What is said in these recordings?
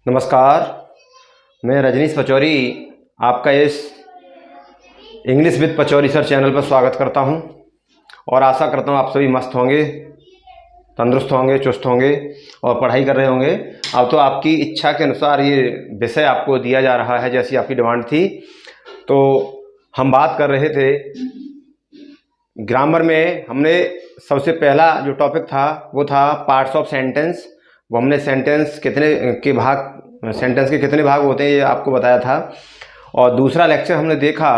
नमस्कार। मैं रजनीश पचौरी आपका इस English with Pachauri sir channel पर स्वागत करता हूं और आशा करता हूं आप सभी मस्त होंगे, तंदुरुस्त होंगे, चुस्त होंगे और पढ़ाई कर रहे होंगे। अब तो आपकी इच्छा के अनुसार ये विषय आपको दिया जा रहा है, जैसी आपकी डिमांड थी। तो हम बात कर रहे थे ग्रामर में। हमने सबसे पहला जो टॉपिक था वो था पार्ट्स ऑफ सेंटेंस। वो हमने सेंटेंस के कितने भाग होते हैं ये आपको बताया था। और दूसरा लेक्चर हमने देखा,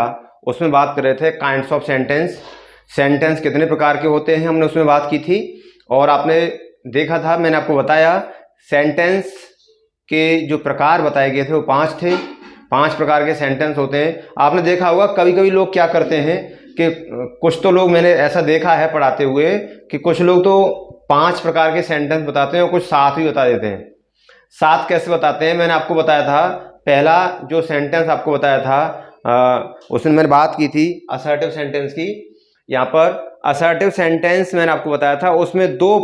उसमें बात कर रहे थे काइंड्स ऑफ सेंटेंस। सेंटेंस कितने प्रकार के होते हैं हमने उसमें बात की थी। और आपने देखा था, मैंने आपको बताया सेंटेंस के जो प्रकार बताए गए थे वो 5 थे। 5 प्रकार के सेंटेंस होते हैं। आपने देखा होगा कभी कभी लोग क्या करते हैं कि कुछ तो लोग, मैंने ऐसा देखा है पढ़ाते हुए, कि कुछ लोग तो 5 प्रकार के सेंटेंस बताते हैं और कुछ 7 भी बता देते हैं। 7 कैसे बताते हैं मैंने आपको बताया था। पहला जो सेंटेंस आपको बताया था उसमें मैंने बात की थी असर्टिव सेंटेंस की। यहाँ पर असर्टिव सेंटेंस मैंने आपको बताया था, उसमें 2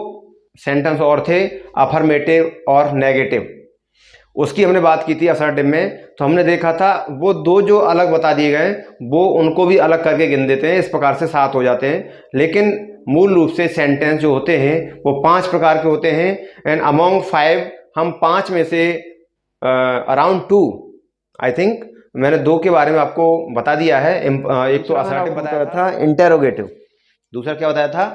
सेंटेंस और थे, अफर्मेटिव और नेगेटिव। उसकी हमने बात की थी असर्टिव में। तो हमने देखा था वो 2 जो अलग बता दिए गए वो उनको भी अलग करके गिन देते हैं, इस प्रकार से 7 हो जाते हैं। लेकिन मूल रूप से सेंटेंस जो होते हैं वो 5 प्रकार के होते हैं। एंड अमॉन्ग 5, हम 5 में से अराउंड 2, आई थिंक मैंने 2 के बारे में आपको बता दिया है। एक तो असर्टिव बताया था, इंटेरोगेटिव। दूसरा क्या बताया था?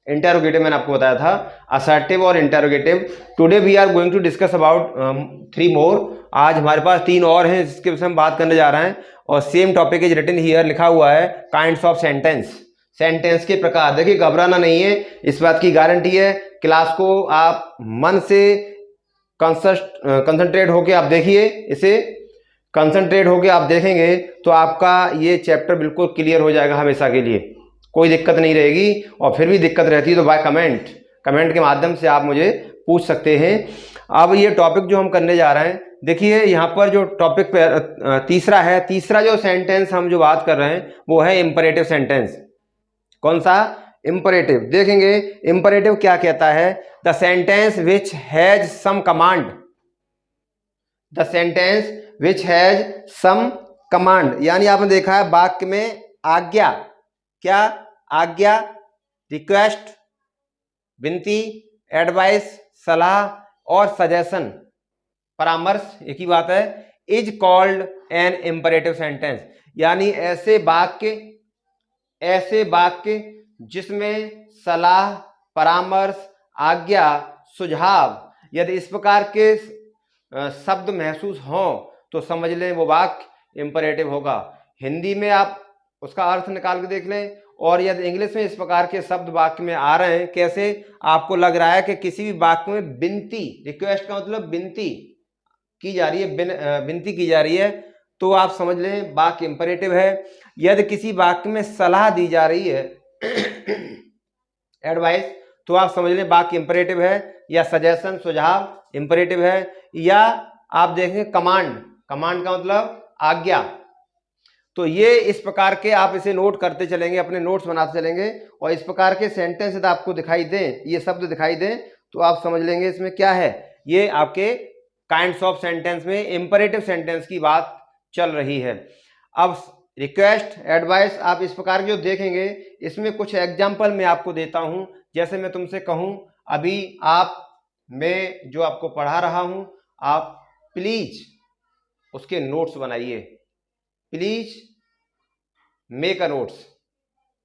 इंटेरोगेटिव मैंने आपको बताया था, असर्टिव और interrogative. Today we are going to discuss about 3 more. आज हमारे पास 3 और हैं जिसके विषय में बात करने जा रहे हैं। और same topic is written here, लिखा हुआ है काइंड्स ऑफ सेंटेंस। सेंटेंस के प्रकार। देखिए घबराना नहीं है, इस बात की गारंटी है। क्लास को आप मन से कंसंट्रेट होके आप देखिए, इसे कंसंट्रेट होके आप देखेंगे तो आपका ये चैप्टर बिल्कुल क्लियर हो जाएगा हमेशा के लिए, कोई दिक्कत नहीं रहेगी। और फिर भी दिक्कत रहती है तो बाय कमेंट के माध्यम से आप मुझे पूछ सकते हैं। अब ये टॉपिक जो हम करने जा रहे हैं, देखिए यहाँ पर जो टॉपिक तीसरा है, तीसरा जो सेंटेंस हम जो बात कर रहे हैं वो है इंपरेटिव सेंटेंस। कौन सा? इंपरेटिव। देखेंगे इंपरेटिव क्या कहता है। The sentence which has some command. The sentence which has some command, यानी आपने देखा है वाक्य में आज्ञा, क्या आज्ञा, रिक्वेस्ट, विनती, एडवाइस, सलाह और सजेशन, परामर्श, एक ही बात है, is called an imperative sentence. यानी ऐसे वाक्य जिसमें सलाह, परामर्श, आज्ञा, सुझाव, यदि इस प्रकार के शब्द महसूस हों तो समझ लें वो वाक्य इंपरेटिव होगा। हिंदी में आप उसका अर्थ निकाल के देख लें, और यदि इंग्लिश में इस प्रकार के शब्द वाक्य में आ रहे हैं, कैसे आपको लग रहा है कि किसी भी वाक्य में विनती, रिक्वेस्ट का मतलब विनती की जा रही है, विनती की जा रही है, तो आप समझ लें वाक्य इंपरेटिव है। यदि किसी वाक्य में सलाह दी जा रही है एडवाइस, तो आप समझ लें वाक्य इंपरेटिव है। या सजेशन, सुझाव इंपरेटिव है। या आप देखें कमांड का मतलब आज्ञा। तो ये इस प्रकार के आप इसे नोट करते चलेंगे, अपने नोट्स बनाते चलेंगे, और इस प्रकार के सेंटेंस यदि आपको दिखाई दें, ये शब्द दिखाई दें, तो आप समझ लेंगे इसमें क्या है। ये आपके काइंड्स ऑफ सेंटेंस में इंपरेटिव सेंटेंस की बात चल रही है। अब रिक्वेस्ट, एडवाइस आप इस प्रकार जो देखेंगे, इसमें कुछ एग्जाम्पल मैं आपको देता हूं। जैसे मैं तुमसे कहूं अभी मैं जो आपको पढ़ा रहा हूं, आप प्लीज उसके नोट्स बनाइए, प्लीज मेक अ नोट्स।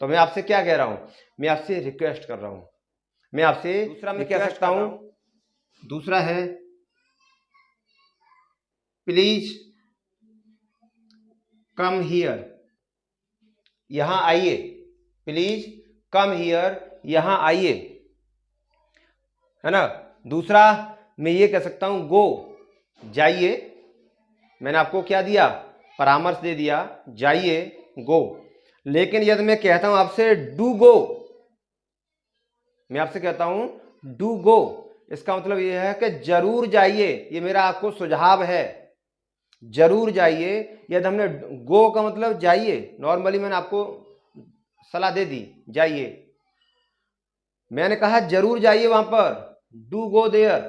तो मैं आपसे क्या कह रहा हूं? मैं आपसे रिक्वेस्ट कर रहा हूं। मैं आपसे दूसरा मैं कह सकता हूं, दूसरा है प्लीज कम हियर, यहां आइए। प्लीज कम हियर, यहां आइए, है ना। दूसरा मैं ये कह सकता हूं गो, जाइए। मैंने आपको क्या दिया? परामर्श दे दिया, जाइए, गो। लेकिन यदि मैं कहता हूं आपसे डू गो, मैं आपसे कहता हूं डू गो, इसका मतलब यह है कि जरूर जाइए। ये मेरा आपको सुझाव है, जरूर जाइए। यदि हमने गो का मतलब जाइए, नॉर्मली मैंने आपको सलाह दे दी, जाइए। मैंने कहा जरूर जाइए वहां पर, डू गो देयर।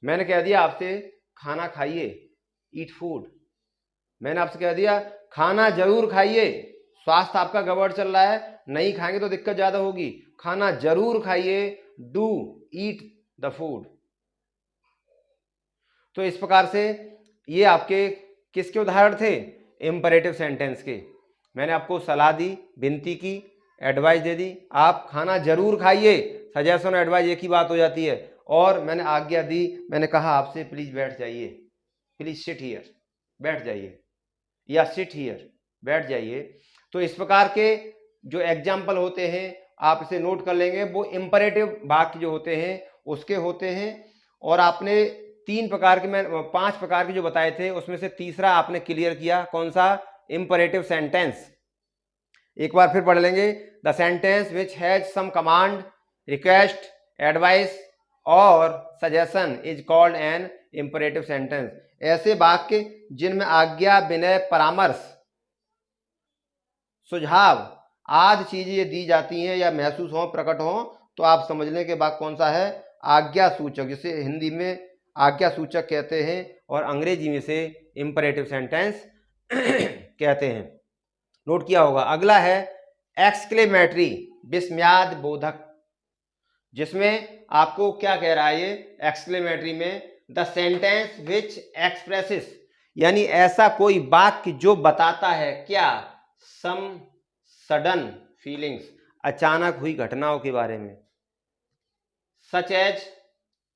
मैंने कह दिया आपसे खाना खाइए, ईट फूड। मैंने आपसे कह दिया खाना जरूर खाइए, स्वास्थ्य आपका गड़बड़ चल रहा है, नहीं खाएंगे तो दिक्कत ज्यादा होगी, खाना जरूर खाइए, डू ईट द फूड। तो इस प्रकार से ये आपके किसके उदाहरण थे? इंपरेटिव सेंटेंस के। मैंने आपको सलाह दी, विनती की, एडवाइस दे दी, आप खाना जरूर खाइए, सजेशन और एडवाइस एक ही बात हो जाती है। और मैंने आज्ञा दी, मैंने कहा आपसे प्लीज बैठ जाइए, प्लीज सिट हियर, बैठ जाइए, या सिट हियर, बैठ जाइए। तो इस प्रकार के जो एग्जाम्पल होते हैं आप इसे नोट कर लेंगे, वो इंपरेटिव वाक्य जो होते हैं उसके होते हैं। और आपने 3 प्रकार के, मैं 5 प्रकार के जो बताए थे उसमें से तीसरा आपने क्लियर किया, कौन सा? Imperative sentence. एक बार फिर पढ़ लेंगे। The sentence which has some command, request, advice और suggestion is called an imperative sentence. ऐसे वाक्य जिनमें आज्ञा, विनय, परामर्श, सुझाव आदि चीजें दी जाती हैं या महसूस हो, प्रकट हो, तो आप समझने के बाद कौन सा है? आज्ञा सूचक, जिसे हिंदी में आज्ञा सूचक कहते हैं और अंग्रेजी में से इंपरेटिव सेंटेंस कहते हैं। नोट किया होगा। अगला है एक्सक्लेमेटरी, विस्मयाद बोधक, जिसमें आपको क्या कह रहा है ये एक्सक्लेमेटरी में? द सेंटेंस विच एक्सप्रेसेस, यानी ऐसा कोई वाक्य जो बताता है क्या? सम सडन फीलिंग्स, अचानक हुई घटनाओं के बारे में। सच एज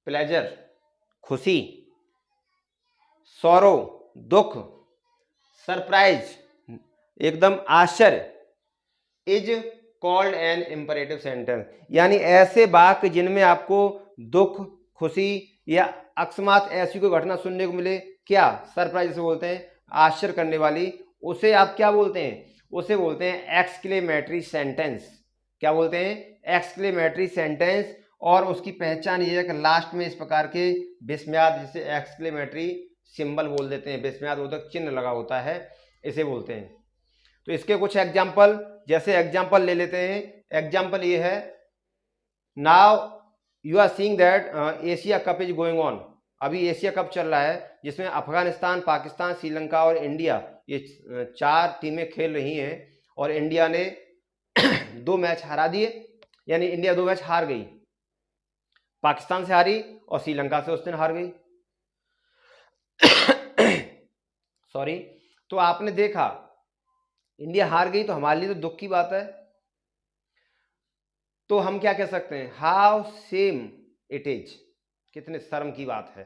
प्लेजर, खुशी, सौरो, दुख, सरप्राइज, एकदम आश्चर्य, is called an imperative sentence. यानी ऐसे वाक्य जिनमें आपको दुख, खुशी या अकस्मात ऐसी कोई घटना सुनने को मिले, क्या? सरप्राइज से बोलते हैं, आश्चर्य करने वाली, उसे आप क्या बोलते हैं? उसे बोलते हैं एक्सक्लेमेटरी सेंटेंस। क्या बोलते हैं? Exclamatory sentence. और उसकी पहचान ये है कि लास्ट में इस प्रकार के विस्मयाद, जिसे एक्सक्लेमेटरी सिंबल बोल देते हैं, विस्मयादबोधक चिन्ह लगा होता है, इसे बोलते हैं। तो इसके कुछ एग्जाम्पल, जैसे एग्जाम्पल ले लेते हैं। एग्जाम्पल ये है, now you are seeing that Asia cup is going on. अभी एशिया कप चल रहा है, जिसमें अफगानिस्तान, पाकिस्तान, श्रीलंका और इंडिया, ये 4 टीमें खेल रही हैं। और इंडिया ने 2 मैच हरा दिए, यानी इंडिया 2 मैच हार गई, पाकिस्तान से हारी और श्रीलंका से उस दिन हार गई। सॉरी। तो आपने देखा इंडिया हार गई, तो हमारे लिए तो दुख की बात है। तो हम क्या कह सकते हैं? हाउ सेम इट इज, कितने शर्म की बात है,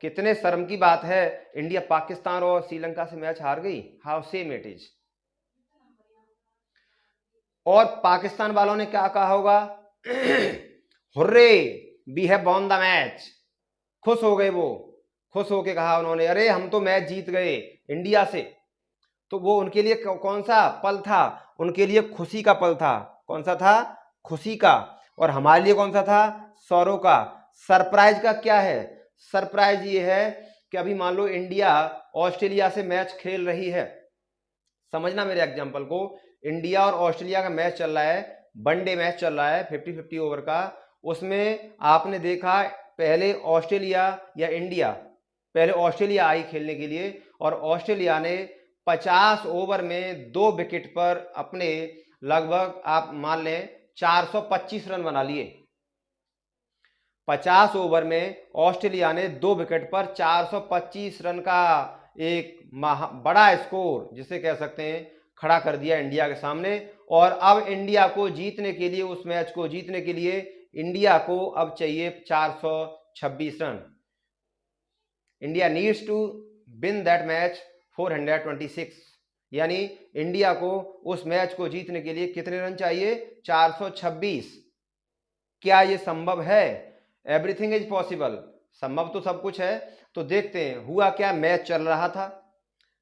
कितने शर्म की बात है, इंडिया पाकिस्तान और श्रीलंका से मैच हार गई, हाउ सेम इट इज। और पाकिस्तान वालों ने क्या कहा होगा? Hurray we have won the match, खुश हो गए, वो खुश होके कहा उन्होंने, अरे हम तो मैच जीत गए इंडिया से। तो वो उनके लिए कौन सा पल था? उनके लिए खुशी का पल था। कौन सा था? खुशी का। और हमारे लिए कौन सा था? सौरों का। सरप्राइज का क्या है? सरप्राइज ये है कि अभी मान लो इंडिया ऑस्ट्रेलिया से मैच खेल रही है, समझना मेरे एग्जांपल को। इंडिया और ऑस्ट्रेलिया का मैच चल रहा है, वनडे मैच चल रहा है 50-50 ओवर का। उसमें आपने देखा पहले ऑस्ट्रेलिया या इंडिया, पहले ऑस्ट्रेलिया आई खेलने के लिए, और ऑस्ट्रेलिया ने 50 ओवर में 2 विकेट पर अपने लगभग आप मान लें 425 रन बना लिए। 50 ओवर में ऑस्ट्रेलिया ने 2 विकेट पर 425 रन का एक बड़ा स्कोर, जिसे कह सकते हैं, खड़ा कर दिया इंडिया के सामने। और अब इंडिया को जीतने के लिए, उस मैच को जीतने के लिए इंडिया को अब चाहिए 426 run. India needs to win that match 426, यानी इंडिया को उस मैच को जीतने के लिए कितने रन चाहिए? 426। क्या ये संभव है? एवरीथिंग इज पॉसिबल, संभव तो सब कुछ है। तो देखते हैं हुआ क्या। मैच चल रहा था,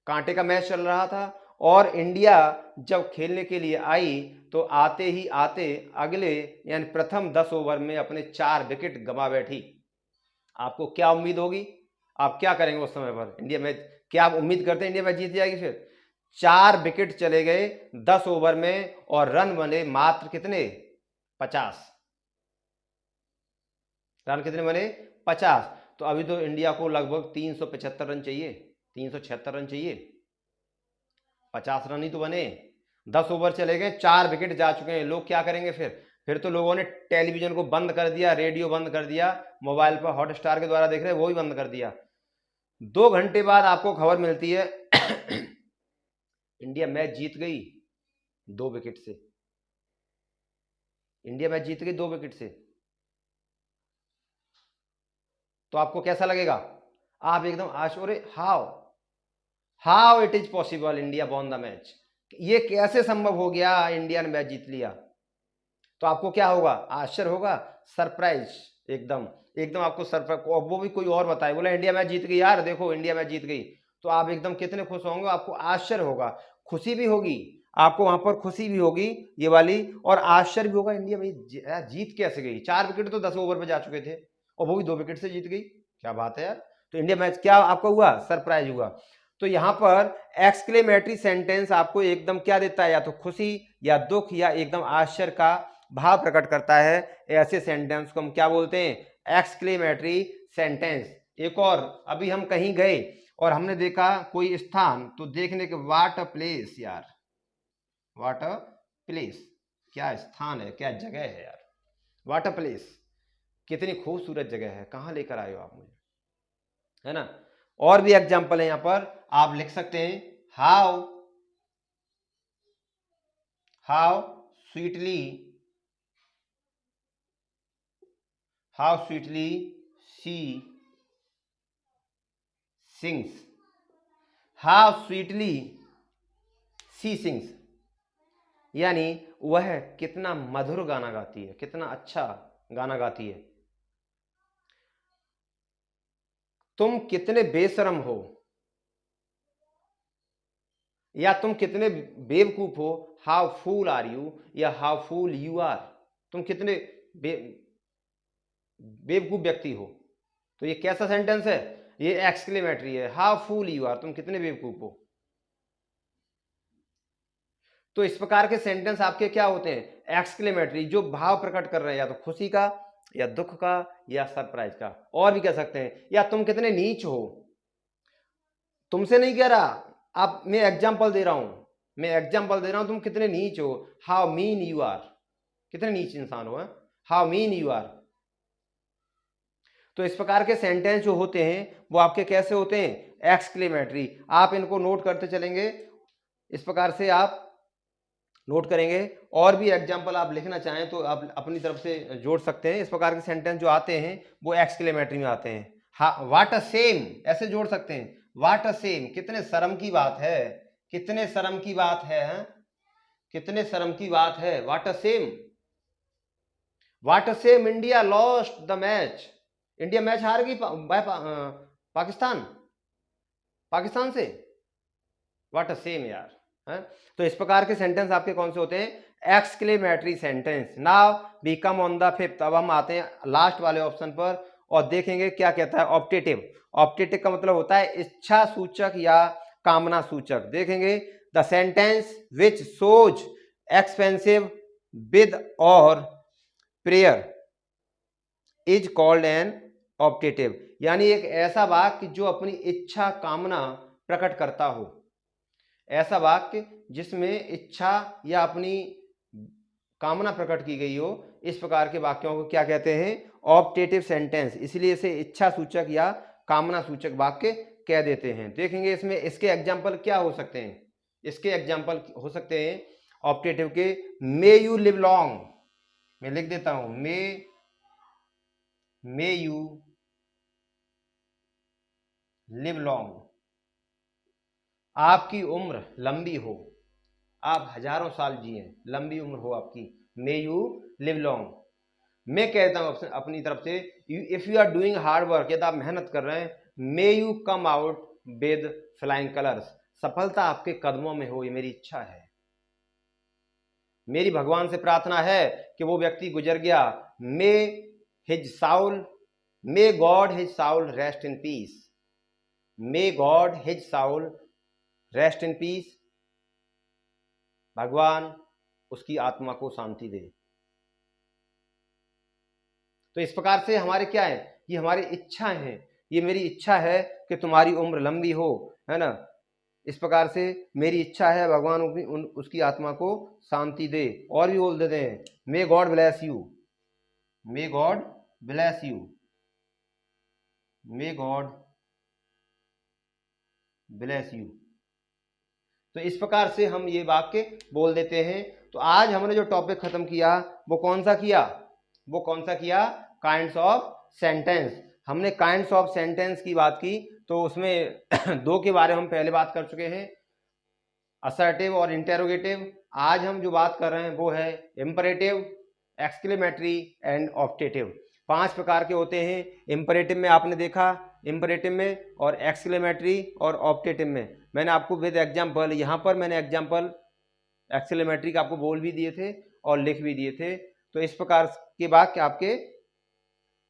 कांटे का मैच चल रहा था, और इंडिया जब खेलने के लिए आई तो आते ही आते अगले यानी प्रथम 10 ओवर में अपने 4 विकेट गंवा बैठी। आपको क्या उम्मीद होगी? आप क्या करेंगे उस समय पर? इंडिया मैच, क्या आप उम्मीद करते हैं इंडिया मैच जीत जाएगी? फिर 4 विकेट चले गए 10 ओवर में, और रन बने मात्र कितने? 50 रन। कितने बने? 50। तो अभी तो इंडिया को लगभग 375 रन चाहिए, 376 रन चाहिए, 50 रन ही तो बने। 10 ओवर चले गए, 4 विकेट जा चुके हैं। लोग क्या करेंगे फिर तो लोगों ने टेलीविजन को बंद कर दिया, रेडियो बंद कर दिया, मोबाइल पर हॉटस्टार के द्वारा देख रहे हैं वो भी बंद कर दिया। 2 घंटे बाद आपको खबर मिलती है इंडिया मैच जीत गई 2 विकेट से। इंडिया मैच जीत गई 2 विकेट से। तो आपको कैसा लगेगा? आप एकदम आश्चर्य, how it is possible India won the match, ये कैसे संभव हो गया, इंडिया ने मैच जीत लिया। तो आपको क्या होगा? आश्चर्य होगा, सरप्राइज, एकदम एकदम आपको सरप्राइज। वो भी कोई और बताए, बोला इंडिया मैच जीत गई यार, देखो इंडिया मैच जीत गई, तो आप एकदम कितने खुश होंगे, आपको आश्चर्य होगा, खुशी भी होगी, आपको वहां पर खुशी भी होगी ये वाली, और आश्चर्य भी होगा इंडिया भाई जीत कैसे गई। 4 विकेट तो 10 ओवर पे जा चुके थे और वो भी 2 विकेट से जीत गई, क्या बात है यार। तो इंडिया मैच क्या आपको हुआ? सरप्राइज हुआ। तो यहां पर एक्सक्लेमेटरी सेंटेंस आपको एकदम क्या देता है, या तो खुशी या दुख या एकदम आश्चर्य का भाव प्रकट करता है। ऐसे सेंटेंस को हम क्या बोलते हैं? Exclamatory sentence. एक और, अभी हम कहीं गए और हमने देखा कोई स्थान, तो देखने के व्हाट अ प्लेस यार, व्हाट अ प्लेस, क्या स्थान है, क्या जगह है यार, व्हाट अ प्लेस, कितनी खूबसूरत जगह है, कहां लेकर आए हो आप मुझे, है ना। और भी एग्जाम्पल है यहां पर, आप लिख सकते हैं how how sweetly she sings, how sweetly she sings, यानी वह कितना मधुर गाना गाती है, कितना अच्छा गाना गाती है। तुम कितने बेशरम हो, या तुम कितने बेवकूफ हो, हाउ फूल आर यू, या हाउ फूल यू आर, तुम कितने बेवकूफ व्यक्ति हो। तो ये कैसा सेंटेंस है? ये एक्सक्लेमेटरी है, हाउ फूल यू आर, तुम कितने बेवकूफ हो। तो इस प्रकार के सेंटेंस आपके क्या होते हैं? एक्सक्लेमेटरी, जो भाव प्रकट कर रहे हैं, या तो खुशी का या दुख का या सरप्राइज का। और भी कह सकते हैं, या तुम कितने नीच हो, तुमसे नहीं कह रहा, आप, मैं एग्जाम्पल दे रहा हूं, तुम कितने नीच हो, हाउ मीन यू आर, कितने नीच इंसान हो, हाउ मीन यू आर। तो इस प्रकार के सेंटेंस जो होते हैं वो आपके कैसे होते हैं? एक्सक्लेमेटरी। आप इनको नोट करते चलेंगे, इस प्रकार से आप नोट करेंगे। और भी एग्जाम्पल आप लिखना चाहें तो आप अपनी तरफ से जोड़ सकते हैं। इस प्रकार के सेंटेंस जो आते हैं वो एक्सक्लेमेटरी में आते हैं। हाँ, वाट अ सेम, ऐसे जोड़ सकते हैं, वाट अ सेम, कितने शर्म की बात है, कितने शर्म की बात है, कितने शर्म की बात है, what a shame, what a shame India lost the match, India match हार गई पाकिस्तान पाकिस्तान से, व्हाट अ सेम यार, है। तो इस प्रकार के सेंटेंस आपके कौन से होते हैं? Exclamatory sentence. Now we come on the fifth, अब हम आते हैं लास्ट वाले ऑप्शन पर और देखेंगे क्या कहता है ऑप्टेटिव। ऑप्टेटिव का मतलब होता है इच्छा सूचक या कामना सूचक। देखेंगे the sentence which shows expensive with और prayer is called an optative, यानी एक ऐसा वाक्य जो अपनी इच्छा कामना प्रकट करता हो, ऐसा वाक्य जिसमें इच्छा या अपनी कामना प्रकट की गई हो, इस प्रकार के वाक्यों को क्या कहते हैं? Optative sentence. इसलिए इसे इच्छा सूचक या कामना सूचक वाक्य कह देते हैं। देखेंगे इसमें इसके एग्जाम्पल क्या हो सकते हैं। इसके एग्जाम्पल हो सकते हैं ऑप्टेटिव के, मे यू लिव लॉन्ग, मैं लिख देता हूं, मे यू लिव लॉन्ग, आपकी उम्र लंबी हो, आप हजारों साल जिए, लंबी उम्र हो आपकी, मे यू लिव लॉन्ग। मैं कहता हूं अपनी तरफ से, if you are doing hard work, यदि आप मेहनत कर रहे हैं, may you come out with flying colours, सफलता आपके कदमों में हो, ये मेरी इच्छा है, मेरी भगवान से प्रार्थना है कि वो व्यक्ति गुजर गया, मे his Saul, may God his Saul rest in peace, may God his Saul rest in peace, भगवान उसकी आत्मा को शांति दे। तो इस प्रकार से हमारे क्या है, ये हमारी इच्छाएं हैं। ये मेरी इच्छा है कि तुम्हारी उम्र लंबी हो, है ना। इस प्रकार से मेरी इच्छा है भगवान उसकी आत्मा को शांति दे। और भी बोल देते हैं, may God bless you, may God bless you, may God bless you. तो इस प्रकार से हम ये वाक्य बोल देते हैं। तो आज हमने जो टॉपिक खत्म किया वो कौन सा किया, वो कौन सा किया, काइंड्स ऑफ सेंटेंस। हमने काइंड्स ऑफ सेंटेंस की बात की, तो उसमें दो के बारे में हम पहले बात कर चुके हैं, असर्टिव और इंटेरोगेटिव। आज हम जो बात कर रहे हैं वो है इंपरेटिव, एक्सक्लेमेटरी एंड ऑप्टेटिव। 5 प्रकार के होते हैं। इंपरेटिव में आपने देखा, इंपरेटिव में और एक्सक्लेमेटरी और ऑप्टेटिव में मैंने आपको विद एग्जाम्पल, यहाँ पर मैंने एग्जाम्पल एक्सक्लेमेटरी का आपको बोल भी दिए थे और लिख भी दिए थे। तो इस प्रकार के वाक्य आपके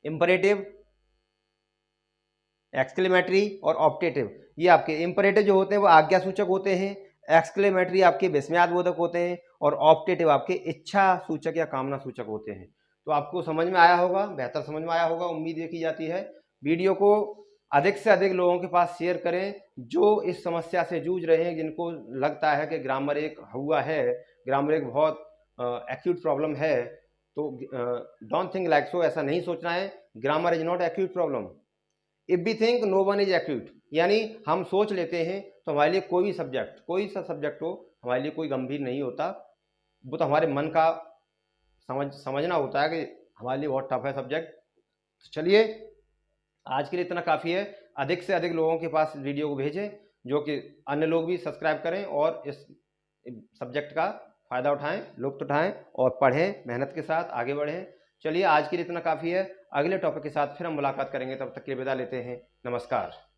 इंपरेटिव, एक्सक्लेमेटरी और ऑप्टेटिव, ये आपके इंपरेटिव जो होते हैं वो आज्ञा सूचक होते हैं, एक्सक्लेमेटरी आपके विस्मयादबोधक होते हैं और ऑप्टेटिव आपके इच्छा सूचक या कामना सूचक होते हैं। तो आपको समझ में आया होगा, बेहतर समझ में आया होगा, उम्मीद ये की जाती है। वीडियो को अधिक से अधिक लोगों के पास शेयर करें जो इस समस्या से जूझ रहे हैं, जिनको लगता है कि ग्रामर एक हुआ है, ग्रामर एक बहुत एक्यूट प्रॉब्लम है। तो डोंट थिंक लाइक सो, ऐसा नहीं सोचना है। Grammar is not acute problem. If we think no one is acute, यानी हम सोच लेते हैं तो हमारे लिए कोई भी सब्जेक्ट, कोई सा सब्जेक्ट हो, हमारे लिए कोई गंभीर नहीं होता। वो तो हमारे मन का समझना होता है कि हमारे लिए बहुत टफ है सब्जेक्ट। तो चलिए, आज के लिए इतना काफ़ी है। अधिक से अधिक लोगों के पास वीडियो को भेजें, जो कि अन्य लोग भी सब्सक्राइब करें और इस सब्जेक्ट का फ़ायदा उठाएं, लुत्फ उठाएं और पढ़ें, मेहनत के साथ आगे बढ़ें। चलिए, आज के लिए इतना काफ़ी है। अगले टॉपिक के साथ फिर हम मुलाकात करेंगे, तब तक के लिए विदा लेते हैं। नमस्कार।